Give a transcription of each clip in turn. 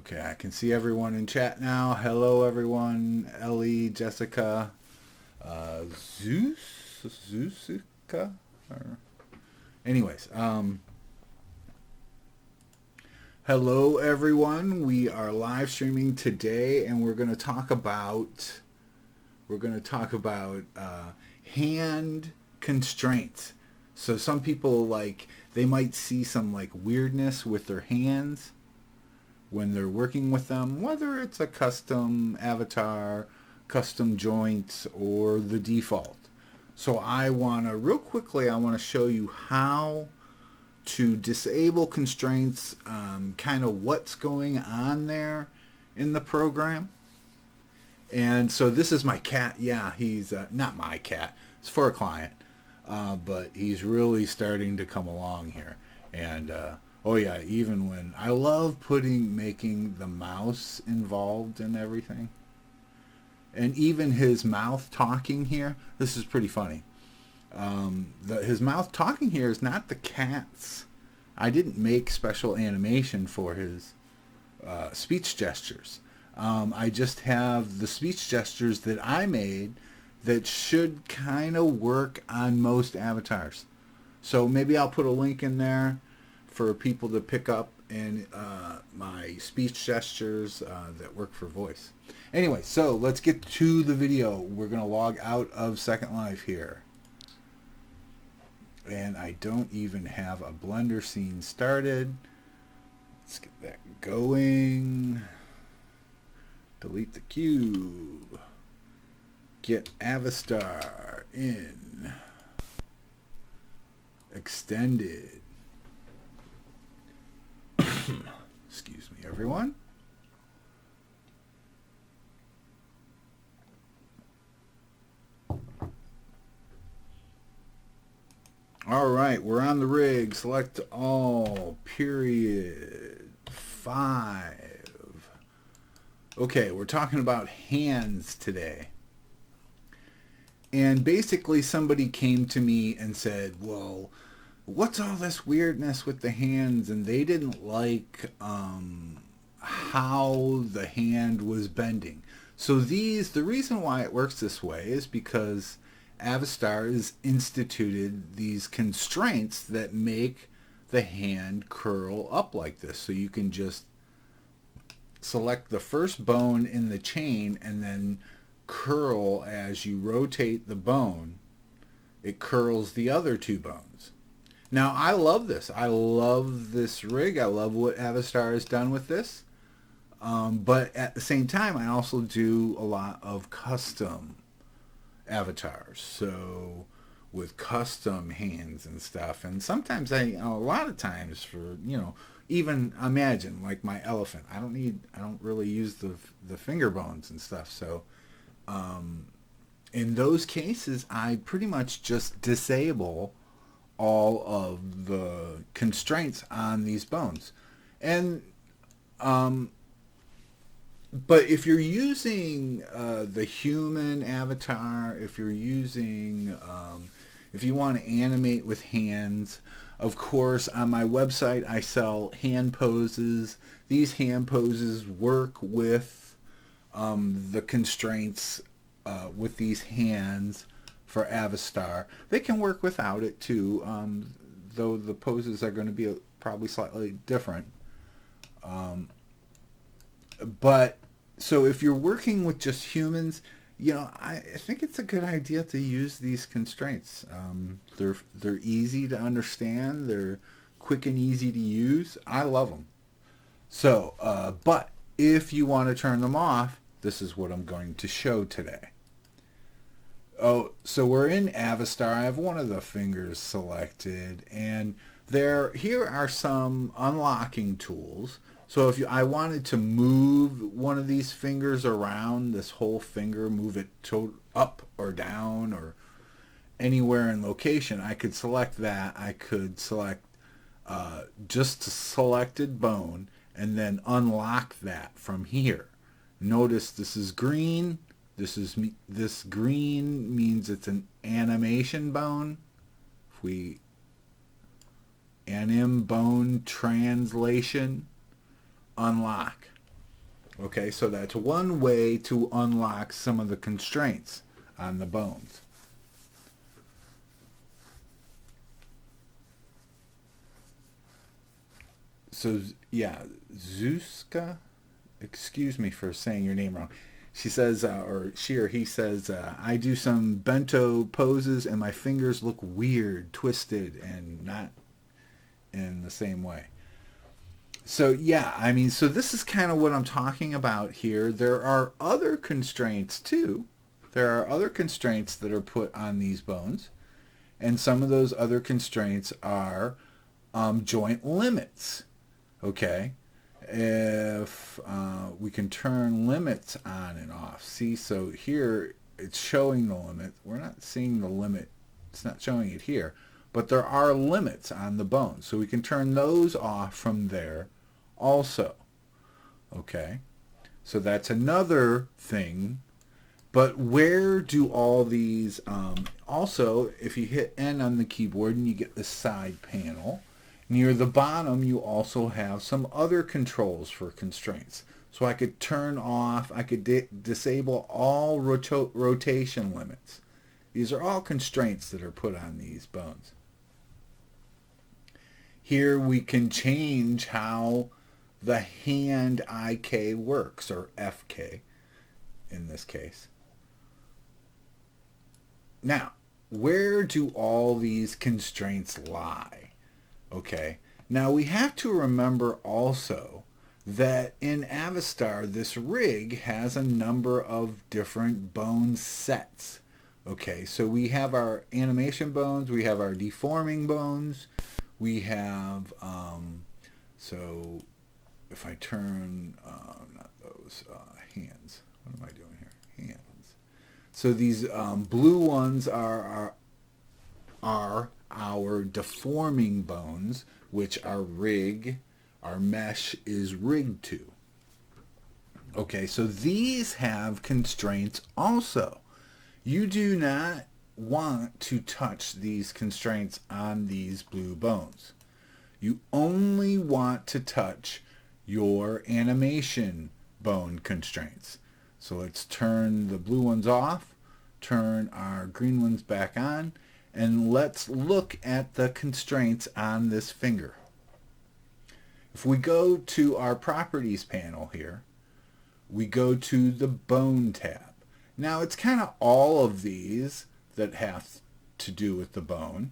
Okay, I can see everyone in chat now. Hello, everyone. Ellie, Jessica, Zeus, Zeusica. Or... Anyways, hello, everyone. We are live streaming today, and we're going to talk about hand constraints. So some people they might see some weirdness with their hands when they're working with them, whether it's a custom avatar, custom joints, or the default. So real quickly, I want to show you how to disable constraints, kind of what's going on there in the program. And so this is my cat. Yeah, he's not my cat. It's for a client. But he's really starting to come along here. And oh yeah, even when I love making the mouse involved in everything. And even his mouth talking here, this is pretty funny. His mouth talking here is not the cat's. I didn't make special animation for his speech gestures. I just have the speech gestures that I made that should kind of work on most avatars. So maybe I'll put a link in there for people to pick up in my speech gestures that work for voice. Anyway, so let's get to the video. We're going to log out of Second Life here. And I don't even have a Blender scene started. Let's get that going. Delete the cube. Get Avastar in. Extended. Excuse me, everyone. All right, we're on the rig. Select all. Period. 5. Okay, we're talking about hands today. And basically somebody came to me and said, well, what's all this weirdness with the hands? And they didn't like how the hand was bending. So the reason why it works this way is because Avastar has instituted these constraints that make the hand curl up like this. So you can just select the first bone in the chain and then curl as you rotate the bone. It curls the other two bones. Now, I love this. I love this rig. I love what Avastar has done with this. But at the same time, I also do a lot of custom avatars. So with custom hands and stuff. And sometimes a lot of times for, even imagine like my elephant. I don't really use the finger bones and stuff. So in those cases, I pretty much just disable all of the constraints on these bones. And but if you're using the human avatar, if you're using if you want to animate with hands, of course on my website I sell hand poses. These hand poses work with the constraints with these hands for Avastar. They can work without it too, though the poses are going to be probably slightly different. But so if you're working with just humans, I think it's a good idea to use these constraints. They're easy to understand. They're quick and easy to use. I love them. So, but if you want to turn them off, this is what I'm going to show today. Oh, so we're in Avastar. I have one of the fingers selected, and here are some unlocking tools. So if I wanted to move one of these fingers around, this whole finger, move it up or down or anywhere in location, I could select that. I could select just a selected bone and then unlock that from here. Notice this is green. This green means it's an animation bone. If we anim bone translation, unlock. Okay, so that's one way to unlock some of the constraints on the bones. So, yeah, Zuzka, excuse me for saying your name wrong. She says, or she or he says, I do some bento poses and my fingers look weird, twisted, and not in the same way. So yeah, I mean, so this is kind of what I'm talking about here. There are other constraints too. There are other constraints that are put on these bones, and some of those other constraints are joint limits. Okay, if we can turn limits on and off. See, so here it's showing the limit. We're not seeing the limit. It's not showing it here, but there are limits on the bone, so we can turn those off from there also. Okay, so that's another thing. But where do all these, also, if you hit N on the keyboard and you get the side panel, near the bottom you also have some other controls for constraints. So I could turn off, I could disable all rotation limits. These are all constraints that are put on these bones. Here we can change how the hand IK works, or FK in this case. Now, where do all these constraints lie? Okay, now we have to remember also that in Avastar, this rig has a number of different bone sets. Okay, so we have our animation bones, we have our deforming bones, we have, so if I turn, not those, hands, what am I doing here? Hands. So these blue ones are our deforming bones, which our mesh is rigged to. Okay, so these have constraints also. You do not want to touch these constraints on these blue bones. You only want to touch your animation bone constraints. So let's turn the blue ones off, turn our green ones back on, and let's look at the constraints on this finger. If we go to our properties panel here, we go to the bone tab. Now it's kind of all of these that have to do with the bone.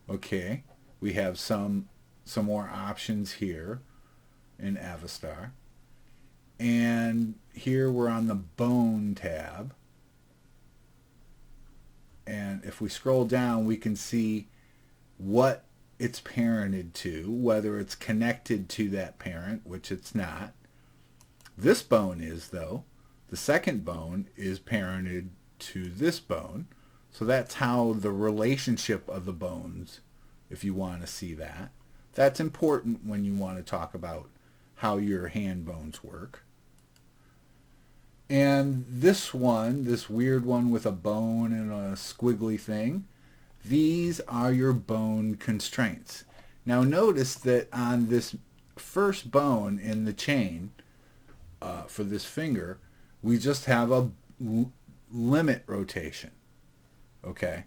Okay, we have some more options here in Avastar. And here we're on the bone tab. And if we scroll down, we can see what it's parented to, whether it's connected to that parent, which it's not. This bone is, though. The second bone is parented to this bone. So that's how the relationship of the bones, if you want to see that. That's important when you want to talk about how your hand bones work. And this one, this weird one with a bone and a squiggly thing, these are your bone constraints. Now notice that on this first bone in the chain, for this finger, we just have a limit rotation. Okay?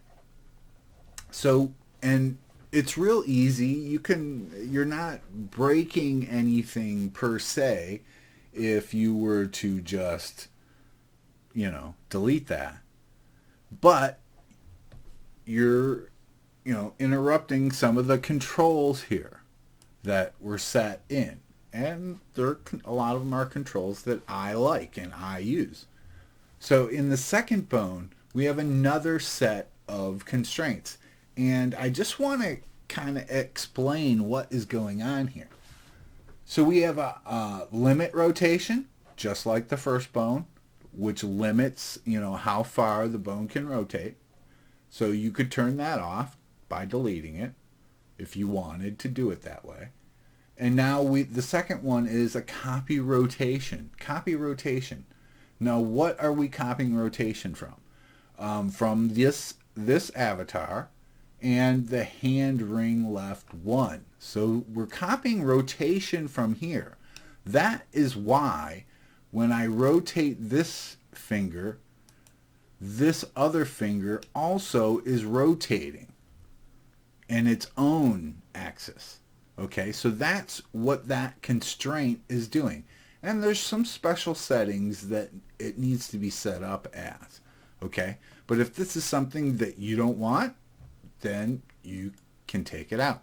So, and it's real easy. You're not breaking anything per se if you were to just, delete that. But you're, interrupting some of the controls here that were set in. And a lot of them are controls that I like and I use. So in the second bone, we have another set of constraints. And I just want to kind of explain what is going on here. So we have a limit rotation, just like the first bone, which limits, how far the bone can rotate. So you could turn that off by deleting it if you wanted to do it that way. And now the second one is a copy rotation. Copy rotation. Now what are we copying rotation from? From this avatar and the hand ring left 1. So we're copying rotation from here. That is why when I rotate this finger, this other finger also is rotating in its own axis. Okay, so that's what that constraint is doing. And there's some special settings that it needs to be set up as. Okay, but if this is something that you don't want, then you can take it out.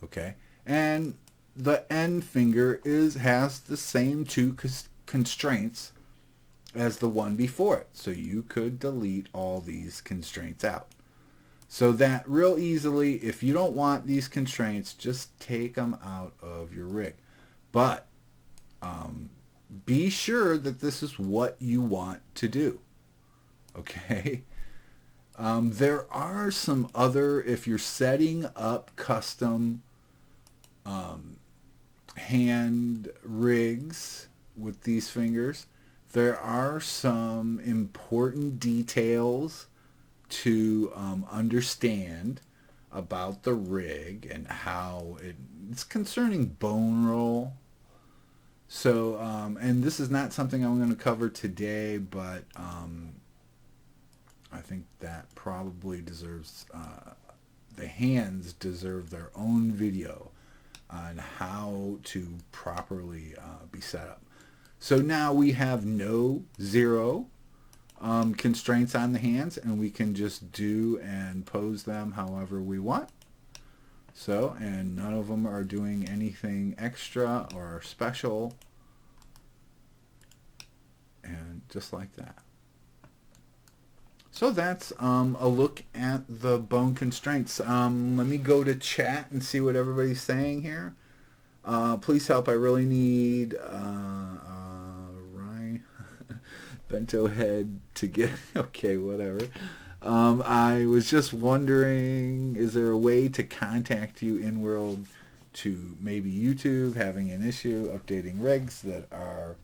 Okay, and the end finger has the same two constraints as the one before it. So you could delete all these constraints out. So that real easily, if you don't want these constraints, just take them out of your rig. But be sure that this is what you want to do. Okay? There are some other, if you're setting up custom hand rigs with these fingers, there are some important details to understand about the rig and how it's concerning bone roll. So, and this is not something I'm going to cover today, but I think that probably deserves, the hands deserve their own video on how to properly be set up. So now we have zero constraints on the hands, and we can just do and pose them however we want. So, and none of them are doing anything extra or special, and just like that. So that's a look at the bone constraints. Let me go to chat and see what everybody's saying here. Please help. I really need Ryan Bento head to get. Okay, whatever. I was just wondering, is there a way to contact you in world to maybe YouTube, having an issue updating regs that are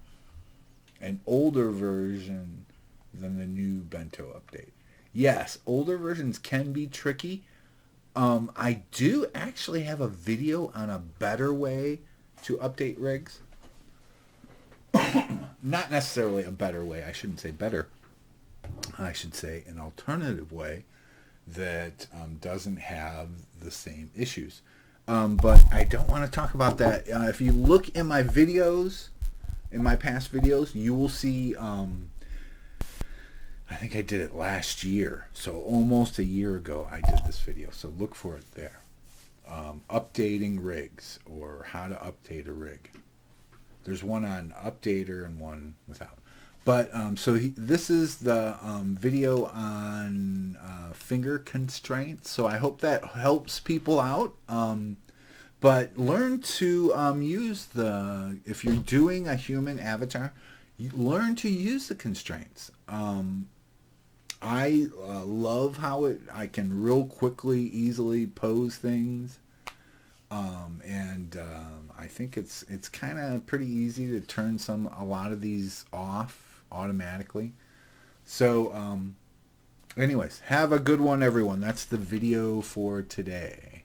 an older version than the new Bento update? Yes, older versions can be tricky. I do actually have a video on a better way to update rigs. Not necessarily a better way. I shouldn't say better. I should say an alternative way that doesn't have the same issues. But I don't want to talk about that. If you look in my videos, in my past videos, you will see, I think I did it last year. So almost a year ago I did this video. So look for it there. Updating rigs, or how to update a rig. There's one on updater and one without. But this is the video on finger constraints. So I hope that helps people out. But learn to use if you're doing a human avatar, learn to use the constraints. I love how I can real quickly, easily pose things. I think it's kind of pretty easy to turn a lot of these off automatically. So anyways, have a good one, everyone. That's the video for today.